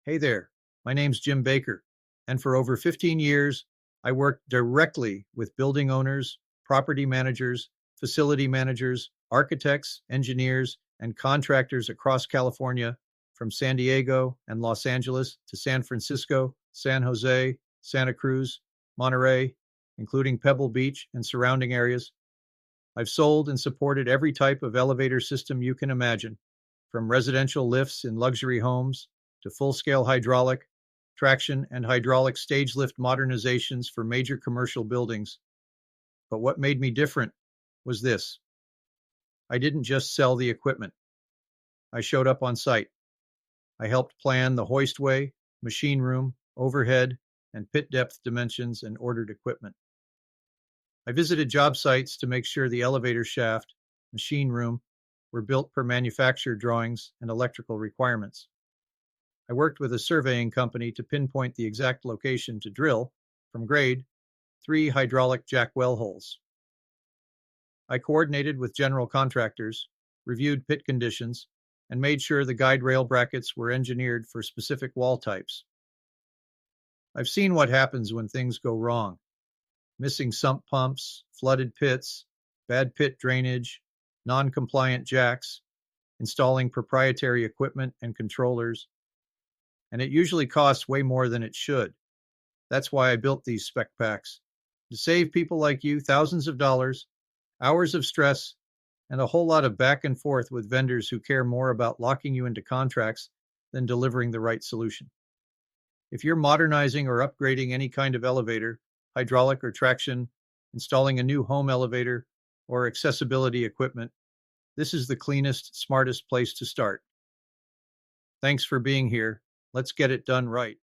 Hey there, my name's Jim Baker, and for over 15 years, I worked directly with building owners, property managers, facility managers, architects, engineers, and contractors across California, from San Diego and Los Angeles to San Francisco, San Jose, Santa Cruz, Monterey, including Pebble Beach and surrounding areas. I've sold and supported every type of elevator system you can imagine, from residential lifts in luxury homes to full-scale hydraulic, traction, and hydraulic stage lift modernizations for major commercial buildings. But what made me different was this. I didn't just sell the equipment. I showed up on site. I helped plan the hoist-way, machine room, overhead, and pit depth dimensions and ordered equipment. I visited job sites to make sure the elevator shaft, machine room, were built per manufacturer drawings and electrical requirements. I worked with a surveying company to pinpoint the exact location to drill, from grade, 3 hydraulic jack well holes. I coordinated with general contractors, reviewed pit conditions, and made sure the guide rail brackets were engineered for specific wall types. I've seen what happens when things go wrong. Missing sump pumps, flooded pits, bad pit drainage, non-compliant jacks, installing proprietary equipment and controllers, and it usually costs way more than it should. That's why I built these spec packs, to save people like you thousands of dollars, hours of stress, and a whole lot of back and forth with vendors who care more about locking you into contracts than delivering the right solution. If you're modernizing or upgrading any kind of elevator, hydraulic or traction, installing a new home elevator, or accessibility equipment, this is the cleanest, smartest place to start. Thanks for being here. Let's get it done right.